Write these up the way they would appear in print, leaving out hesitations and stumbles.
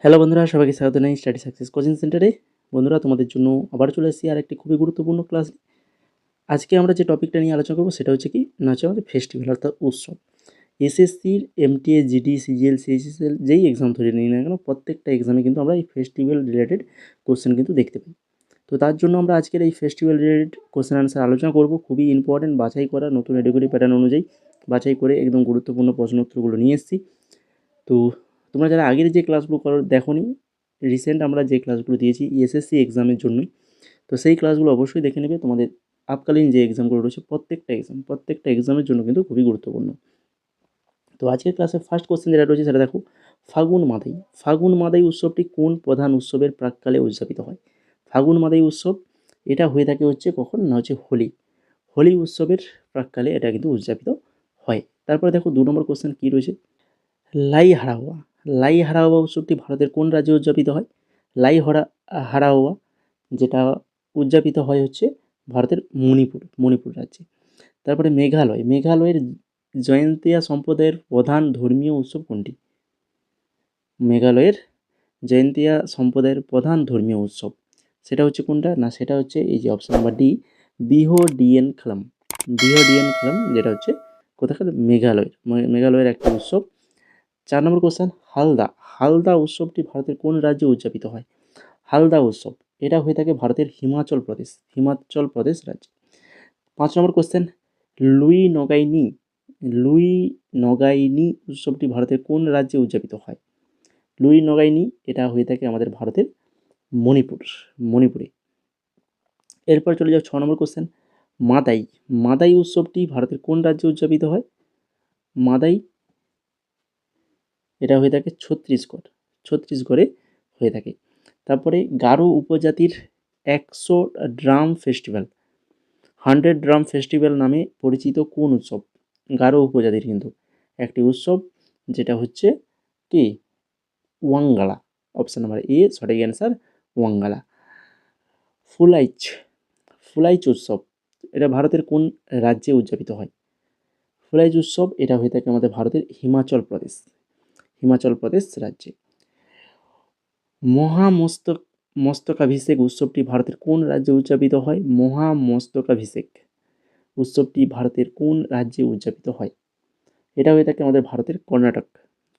Hello বন্ধুরা, সবাইকে স্বাগত জানাই স্টাডি সাকসেস কোচিং সেন্টারে। বন্ধুরা, তোমাদের জন্য আবার চলে এসেছি আর একটি খুবই গুরুত্বপূর্ণ ক্লাস। আজকে আমরা যে টপিকটা নিয়ে আলোচনা করবো সেটা হচ্ছে কি না, হচ্ছে আমাদের ফেস্টিভ্যাল অর্থাৎ উৎসব। এসএসসির এমটিএ, জিডি, সিজিএল, সিএইচএসএল যেই এক্সাম ধরে নিই না কেন, প্রত্যেকটা এক্সামে কিন্তু আমরা এই ফেস্টিভ্যাল রিলেটেড কোশ্চেন কিন্তু দেখতে পাই। তো তার জন্য আমরা আজকের এই ফেস্টিভ্যাল রিলেটেড কোশ্চেন আনসার আলোচনা করব। খুবই ইম্পর্টেন্ট, বাছাই করা নতুন এডুকেটিভ প্যাটার্ন অনুযায়ী বাছাই করে একদম গুরুত্বপূর্ণ প্রশ্ন উত্তরগুলো নিয়ে এসেছি। তো তোমরা যারা আগের যে ক্লাসগুলো দেখোনি, রিসেন্ট আমরা যে ক্লাসগুলো দিয়েছি এসএসসি এক্সামের জন্যই, তো সেই ক্লাসগুলো অবশ্যই দেখে নেবে। তোমাদের আপকালীন যে এক্সামগুলো রয়েছে প্রত্যেকটা এক্সামের জন্য কিন্তু খুবই গুরুত্বপূর্ণ। তো আজকের ক্লাসের ফার্স্ট কোশ্চেন যেটা রয়েছে সেটা দেখো, ফাগুন মাদাই উৎসবটি কোন প্রধান উৎসবের প্রাককালে উদযাপিত হয়? ফাগুন মাদাই উৎসব এটা হয়ে থাকে হচ্ছে কখন না, হচ্ছে হোলি উৎসবের প্রাককালে এটা কিন্তু উদযাপিত হয়। তারপরে দেখো 2 নম্বর কোশ্চেন কী রয়েছে, লাই হারাওয়া লাই হারাওয়া উৎসবটি ভারতের কোন রাজ্যে উদযাপিত হয়? হারাওয়া যেটা উদযাপিত হয় হচ্ছে ভারতের মণিপুর রাজ্যে। তারপরে মেঘালয়ের জয়ন্তিয়া সম্প্রদায়ের প্রধান ধর্মীয় উৎসব কোনটি? মেঘালয়ের জয়ন্তিয়া সম্প্রদায়ের প্রধান ধর্মীয় উৎসব সেটা হচ্ছে কোনটা না, সেটা হচ্ছে এই যে অপশন নাম্বার ডি, বিহো ডিএন খেলাম, যেটা হচ্ছে কোথাকার মেঘালয়ের একটা উৎসব। 4 নম্বর কোশ্চেন, হালদা উৎসবটি ভারতের কোন রাজ্যে উদযাপিত হয়? হালদা উৎসব এটা হয়ে থাকে ভারতের হিমাচল প্রদেশ রাজ্যে। 5 নম্বর কোশ্চেন, লুই নগাইনি উৎসবটি ভারতের কোন রাজ্যে উদযাপিত হয়? লুই নগাইনি এটা হয়ে থাকে আমাদের ভারতের মণিপুরে। এরপর চলে যাও 6 নম্বর কোশ্চেন, মাদাই উৎসবটি ভারতের কোন রাজ্যে উদযাপিত হয়? মাদাই এটা হয়ে থাকে ছত্তিশগড়ে হয়ে থাকে। তারপরে গারো উপজাতির 100 ড্রাম ফেস্টিভ্যাল নামে পরিচিত কোন উৎসব? গারো উপজাতির কিন্তু একটি উৎসব, যেটা হচ্ছে কি ওয়াঙ্গালা। অপশান নাম্বার এ সঠিক অ্যান্সার, ওয়াঙ্গালা। ফুলাইচ উৎসব এটা ভারতের কোন রাজ্যে উদযাপিত হয়? ফুলাইচ উৎসব এটা হয়ে থাকে আমাদের ভারতের হিমাচল প্রদেশ রাজ্যে। মহামস্তকাভিষেক উৎসবটি ভারতের কোন রাজ্যে উদযাপিত হয়? মহামস্তকাভিষেক উৎসবটি ভারতের কোন রাজ্যে উদযাপিত হয়? এটা হয়ে থাকে আমাদের ভারতের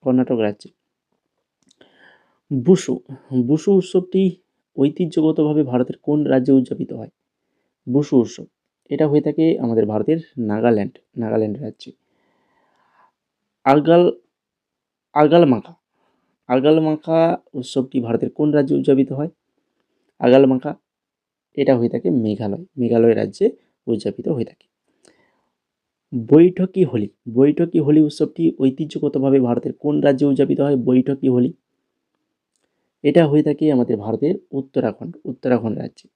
কর্ণাটক রাজ্যে। বুশু উৎসবটি ঐতিহ্যগতভাবে ভারতের কোন রাজ্যে উদযাপিত হয়? বুশু উৎসব এটা হয়ে থাকে আমাদের ভারতের নাগাল্যান্ড রাজ্যে। আগাল আগালমাখা আগালমাখা উৎসবটি ভারতের কোন রাজ্যে উদযাপিত হয়? আগালমাখা এটা হয়ে থাকে মেঘালয় রাজ্যে উদযাপিত হয়ে থাকে। বৈঠকি হোলি উৎসবটি ঐতিহ্যগতভাবে ভারতের কোন রাজ্যে উদযাপিত হয়? বৈঠকি হোলি এটা হয়ে থাকে আমাদের ভারতের উত্তরাখণ্ড রাজ্যে।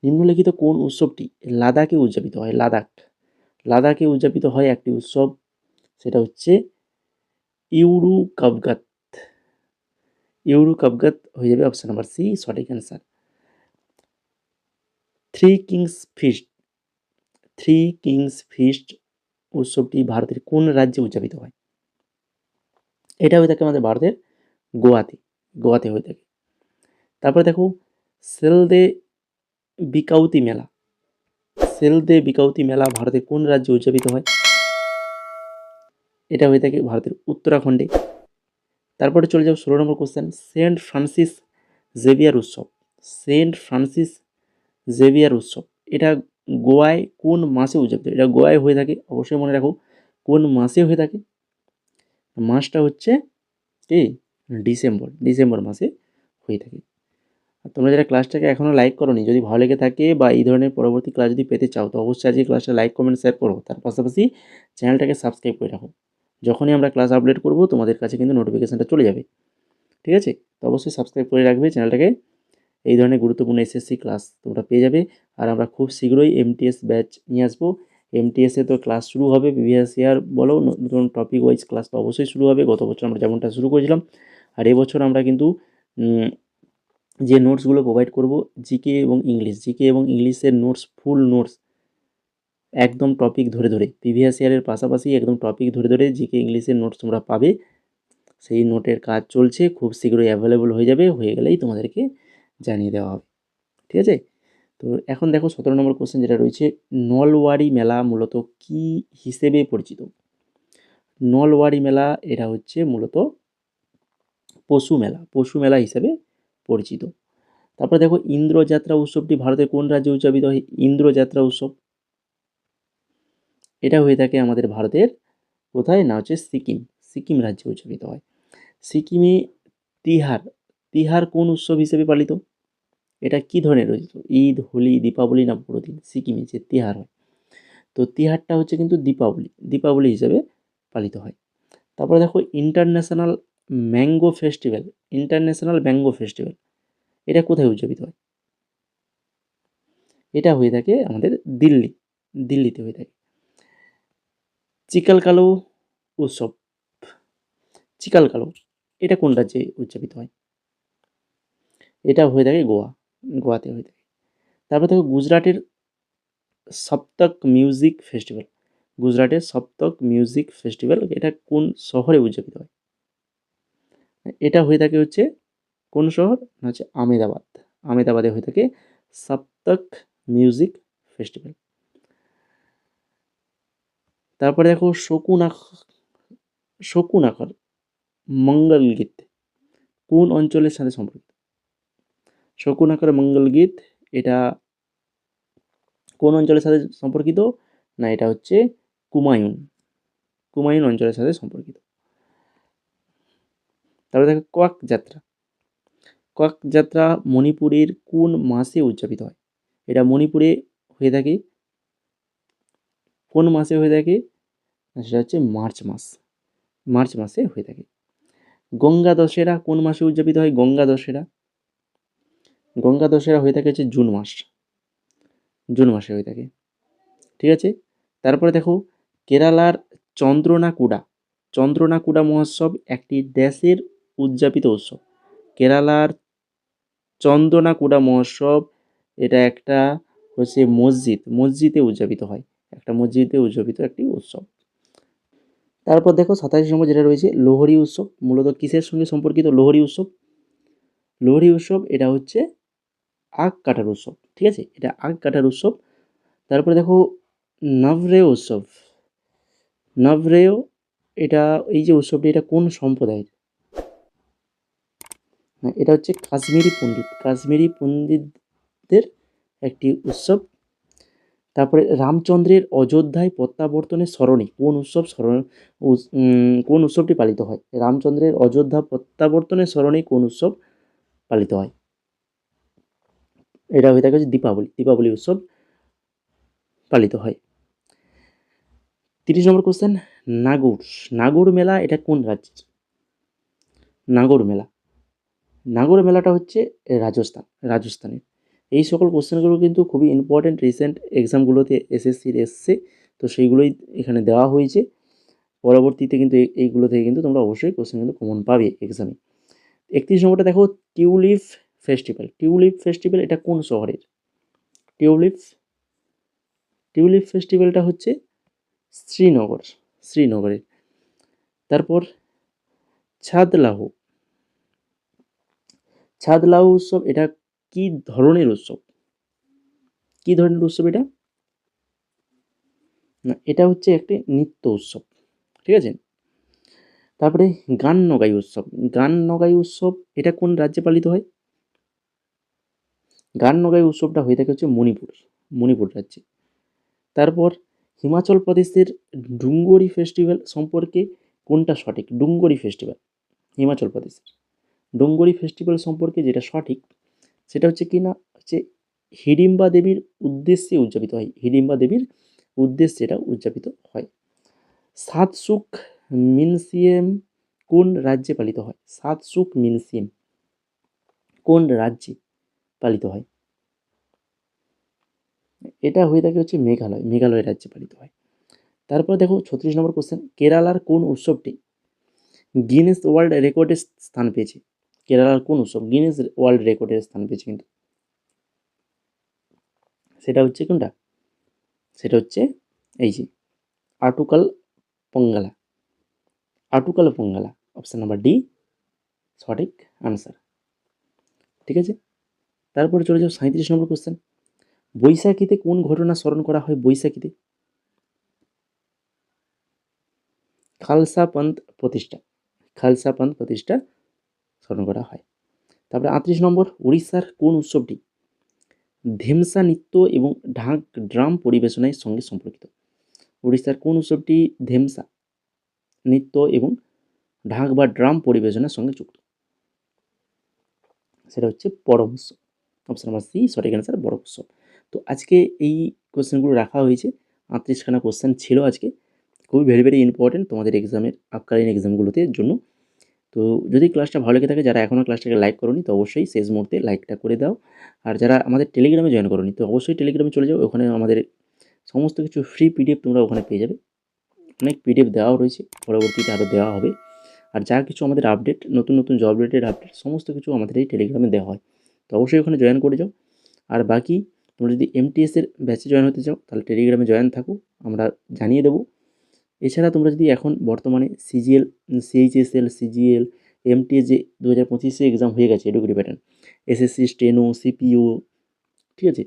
নিম্নলিখিত কোন উৎসবটি লাদাখে উদযাপিত হয়? লাদাখে উদযাপিত হয় একটি উৎসব, সেটা হচ্ছে ইউরু কাবগাত হয়ে যাবে অপশন নাম্বার সি সঠিক অ্যান্সার। থ্রি কিংস ফিস্ট উৎসবটি ভারতের কোন রাজ্যে উদযাপিত হয়? এটা হয়ে থাকে আমাদের ভারতের গোয়াতে হয়ে থাকে। তারপরে দেখো, সেলদে বিকাউতি মেলা ভারতের কোন রাজ্যে উদযাপিত হয়? এটা হয়ে থাকে ভারতের উত্তরাখণ্ডে। তারপরে চলে যাও 16 নম্বর কোশ্চেন, সেন্ট ফ্রান্সিস জেভিয়ার উৎসব এটা গোয়ায় কোন মাসে উদযাপিত? এটা গোয়ায় হয়ে থাকে, অবশ্যই মনে রাখো কোন মাসে হয়ে থাকে। মাসটা হচ্ছে কি ডিসেম্বর মাসে হয়ে থাকে। আর তোমরা যারা ক্লাসটাকে এখনও লাইক করোনি, যদি ভালো লেগে থাকে বা এই ধরনের পরবর্তী ক্লাস যদি পেতে চাও, তো অবশ্যই আজকে ক্লাসটা লাইক কমেন্ট শেয়ার করো। তার পাশাপাশি চ্যানেলটাকে সাবস্ক্রাইব করে রাখো, যখনই আমরা ক্লাস আপলোড করব তোমাদের কাছে কিন্তু নোটিফিকেশানটা চলে যাবে। ঠিক আছে, তো অবশ্যই সাবস্ক্রাইব করে রাখবে চ্যানেলটাকে। এই ধরনের গুরুত্বপূর্ণ এসএসসি ক্লাস তোমরা পেয়ে যাবে। আর আমরা খুব শীঘ্রই এমটিএস ব্যাচ নিয়ে আসবো। এমটিএসে তো ক্লাস শুরু হবে, প্রিভিয়াস ইয়ার বলো, নতুন টপিক ওয়াইজ ক্লাস তো অবশ্যই শুরু হবে। গত বছর আমরা যেমনটা শুরু করেছিলাম, আর এবছর আমরা কিন্তু যে নোটসগুলো প্রোভাইড করব, জিকে এবং ইংলিশের ফুল নোটস একদম টপিক ধরে প্রিভিয়াস ইয়ারের পাশাপাশি একদম টপিক ধরে জিকে ইংলিশের নোটস তোমরা পাবে। সেই নোটের কাজ চলছে, খুব শীঘ্রই অ্যাভেলেবল হয়ে যাবে, হয়ে গেলেই তোমাদেরকে জানিয়ে দেওয়া হবে। ঠিক আছে? তো এখন দেখো 17 নম্বর কোশ্চেন যেটা রয়েছে, নলওয়ারি মেলা মূলত কি হিসেবে পরিচিত? নলওয়ারি মেলা এটা হচ্ছে মূলত পশু মেলা হিসেবে পরিচিত। তারপরে দেখো ইন্দ্রযাত্রা উৎসবটি ভারতের কোন রাজ্যে উদযাপিত হয়? ইন্দ্রযাত্রা উৎসব এটা হয়ে থাকে আমাদের ভারতের কোথায় না হচ্ছে সিকিম রাজ্যে উদযাপিত হয়। সিকিমে তিহার তিহার কোন উৎসব হিসেবে পালিত? এটা কি ধরনের রয়েছে? ঈদ, হোলি, দীপাবলি না বড়দিন? সিকিমে যে তিহার হয়, তো তিহারটা হচ্ছে কিন্তু দীপাবলি হিসেবে পালিত হয়। তারপরে দেখো ইন্টারন্যাশনাল ম্যাঙ্গো ফেস্টিভ্যাল এটা কোথায় উদযাপিত হয়? এটা হয়ে থাকে আমাদের দিল্লিতে হয়ে থাকে। চিকালকালো উৎসব চিকালকালো এটা কোন রাজ্যে উদযাপিত হয়? এটা হয়ে থাকে গোয়াতে হয়ে থাকে। তারপর দেখো গুজরাটের সপ্তক মিউজিক ফেস্টিভ্যাল এটা কোন শহরে উদযাপিত হয়? এটা হয়ে থাকে হচ্ছে কোন শহর না হচ্ছে আমেদাবাদে হয়ে থাকে সপ্তক মিউজিক ফেস্টিভ্যাল। তারপরে দেখো শকুনাখর মঙ্গল গীত কোন অঞ্চলের সাথে সম্পর্কিত? শকুনাখর মঙ্গল গীত এটা কোন অঞ্চলের সাথে সম্পর্কিত? না এটা হচ্ছে কুমায়ুন অঞ্চলের সাথে সম্পর্কিত। তারপরে দেখো কোয়াক যাত্রা মণিপুরের কোন মাসে উদযাপিত হয়? এটা মণিপুরে হয়ে থাকে কোন মাসে হয়ে থাকে? সেটা হচ্ছে মার্চ মাসে হয়ে থাকে। গঙ্গা দশেরা কোন মাসে উদযাপিত হয়? গঙ্গা দশেরা হয়ে থাকে হচ্ছে জুন মাসে হয়ে থাকে। ঠিক আছে? তারপরে দেখো কেরালার চন্দ্রনাকুডা মহোৎসব একটি দেশের উদযাপিত উৎসব। কেরালার চন্দনাকুডা মহোৎসব এটা একটা হচ্ছে মসজিদে উদযাপিত হয়, একটা মসজিদে উদযাপিত একটি উৎসব। তারপর দেখো 27 নম্বর যেটা রয়েছে লোহরি উৎসব মূলত কিসের সঙ্গে সম্পর্কিত? লোহরি উৎসব এটা হচ্ছে আখ কাটার উৎসব। ঠিক আছে, এটা আখ কাটার উৎসব। তারপরে দেখো নভরেও এটা এই যে উৎসবটি এটা কোন সম্প্রদায়ের? না এটা হচ্ছে কাশ্মীরি পণ্ডিতদের একটি উৎসব। তারপরে রামচন্দ্রের অযোধ্যায় প্রত্যাবর্তনের স্মরণে কোন উৎসবটি পালিত হয়? রামচন্দ্রের অযোধ্যা প্রত্যাবর্তনের স্মরণে কোন উৎসব পালিত হয়? এটা হয়ে থাকে হচ্ছে দীপাবলি উৎসব পালিত হয়। 30 নম্বর কোশ্চেন, নাগর মেলা এটা কোন রাজ্যের? নাগর মেলাটা হচ্ছে রাজস্থানের। এই সকল কোশ্চেনগুলো কিন্তু খুবই ইম্পর্টেন্ট, রিসেন্ট এক্সামগুলোতে এসএসসির এসছে, তো সেইগুলোই এখানে দেওয়া হয়েছে। পরবর্তীতে কিন্তু এইগুলো থেকে কিন্তু তোমরা অবশ্যই কোশ্চেন কিন্তু কমন পাবে এক্সামে। 31 নম্বরটা দেখো টিউলিপ ফেস্টিভ্যাল এটা কোন শহরের? টিউলিপ ফেস্টিভ্যালটা হচ্ছে শ্রীনগরের। তারপর ছাদলাহু উৎসব এটা কি ধরনের উৎসব? এটা? না এটা হচ্ছে একটি নৃত্য উৎসব। ঠিক আছে? তারপরে গান নগাই উৎসব এটা কোন রাজ্যে পালিত হয়? গান নগাই উৎসবটা হয়ে থাকে হচ্ছে মণিপুর রাজ্যে। তারপর হিমাচল প্রদেশের ডুঙ্গরি ফেস্টিভ্যাল সম্পর্কে কোনটা সঠিক? হিমাচল প্রদেশের ডুঙ্গরি ফেস্টিভ্যাল সম্পর্কে যেটা সঠিক সেটা হচ্ছে কি না হচ্ছে হিডিম্বা দেবীর উদ্দেশ্যে এটা উদযাপিত হয়। সাতসুক মিনসিয়েম কোন রাজ্যে পালিত হয়? কোন রাজ্যে পালিত হয়? এটা হয়ে থাকে হচ্ছে মেঘালয় রাজ্যে পালিত হয়। তারপর দেখো 36 নম্বর কোশ্চেন, কেরালার কোন উৎসবটি গিনেস ওয়ার্ল্ড রেকর্ডে স্থান পেয়েছে? কেরালার কোন উৎসব গিনেস ওয়ার্ল্ড রেকর্ডে স্থান পেয়েছে কিন্তু? সেটা হচ্ছে কোনটা? সেটা হচ্ছে এই যে আটুকাল পঙ্গালা। অপশান নাম্বার ডি সঠিক আনসার। ঠিক আছে, তারপরে চলে যাও 37 নম্বর কোশ্চেন। বৈশাখীতে কোন ঘটনা স্মরণ করা হয় বৈশাখীতে? খালসা পন্থ প্রতিষ্ঠা, খালসা পন্থ প্রতিষ্ঠা স্মরণ করা হয়। তারপরে 38 নম্বর, উড়িষ্যার কোন উৎসবটি ধেমসা নৃত্য এবং ঢাক ড্রাম পরিবেশনের সঙ্গে সম্পর্কিত? উড়িষ্যার কোন উৎসবটি ধেমসা নৃত্য এবং ঢাক বা ড্রাম পরিবেশনের সঙ্গে যুক্ত? সেটা হচ্ছে বড় উৎসব। অপশন নাম্বার সি সঠিক অ্যান্সার, বড় উৎসব। তো আজকে এই কোশ্চেনগুলো রাখা হয়েছে, 38খানা কোশ্চেন ছিল আজকে, খুবই ভেরি ভেরি ইম্পর্টেন্ট তোমাদের এক্সামের আপকালীন এক্সামগুলোতে জন্য। তো যদি ক্লাসটা ভালো লেগে থাকে, যারা এখনও ক্লাসটাকে লাইক করোনি তো অবশ্যই শেষ মুহূর্তে লাইকটা করে দাও। আর যারা আমাদের টেলিগ্রামে জয়েন করোনি তো অবশ্যই টেলিগ্রামে চলে যাও, ওখানে আমাদের সমস্ত কিছু ফ্রি পিডিএফ তোমরা ওখানে পেয়ে যাবে। অনেক পিডিএফ দেওয়াও রয়েছে, পরবর্তীতে আরও দেওয়া হবে। আর যা কিছু আমাদের আপডেট, নতুন নতুন জব রিলেটেড আপডেট, সমস্ত কিছু আমাদের এই টেলিগ্রামে দেওয়া হয়। তো অবশ্যই ওখানে জয়েন করে যাও। আর বাকি তোমরা যদি এমটিএসের ব্যাচে জয়েন হতে চাও তাহলে টেলিগ্রামে জয়েন থাকো, আমরা জানিয়ে দেবো। এছাড়া তোমরা যদি এখন বর্তমানে সিজিএল, সিএইচএসএল, সিজিএল, এমটিএস যে 2025-এ এক্সাম হয়ে গেছে এডুকেটিভ প্যাটার্ন, এসএসসি, স্টেনো, সিপিও, ঠিক আছে,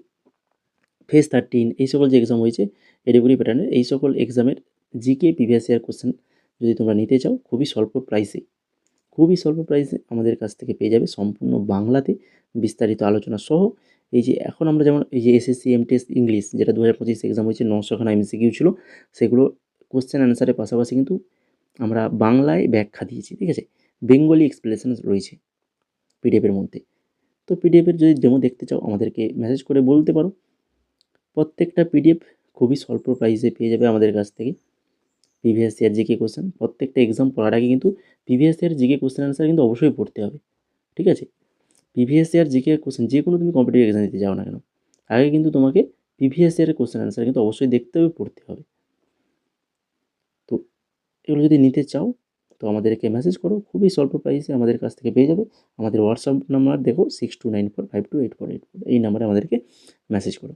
ফেজ 13, এই সকল যে এক্সাম হয়েছে এডুকেটিভ প্যাটার্নের, এই সকল এক্সামের জিকে প্রিভিয়াস ইয়ার কোশ্চেন যদি তোমরা নিতে চাও খুবই স্বল্প প্রাইসে, খুবই স্বল্প প্রাইসে আমাদের কাছ থেকে পেয়ে যাবে, সম্পূর্ণ বাংলাতে বিস্তারিত আলোচনা সহ। এই যে এখন আমরা যেমন এই যে এসএসসি এমটিএস ইংলিশ যেটা 2025 এক্সাম হয়েছে, 900খানা এমসিকিউ ছিল, সেগুলো কোশ্চেন অ্যান্সারের পাশাপাশি কিন্তু আমরা বাংলায় ব্যাখ্যা দিয়েছি, ঠিক আছে, বেঙ্গলি এক্সপ্লেনেশন রয়েছে পিডিএফের মধ্যে। তো পিডিএফের যদি ডেমো দেখতে চাও আমাদেরকে মেসেজ করে বলতে পারো। প্রত্যেকটা পিডিএফ খুবই স্বল্প প্রাইসে পেয়ে যাবে আমাদের কাছ থেকে। প্রিভিয়াস ইয়ার জিকে কোশ্চেন, প্রত্যেকটা এক্সাম পড়ার আগে কিন্তু previous year GK question answer কিন্তু অবশ্যই পড়তে হবে, ঠিক আছে। প্রিভিয়াস ইয়ার জিকে কোশ্চেন যে কোনো তুমি কম্পিটিটিভ এক্সাম দিতে যাও না কেন, আগে কিন্তু তোমাকে প্রিভিয়াস ইয়ারের কোশ্চেন অ্যান্সার কিন্তু অবশ্যই দেখতে হবে, পড়তে হবে। তো এগুলো যদি নিতে চাও তো আমাদেরকে মেসেজ করো, খুবই স্বল্প প্রাইসে আমাদের কাছ থেকে পেয়ে যাবে। আমাদের হোয়াটসঅ্যাপ নাম্বার দেখো 6294528484, এই নাম্বারে আমাদেরকে মেসেজ করো।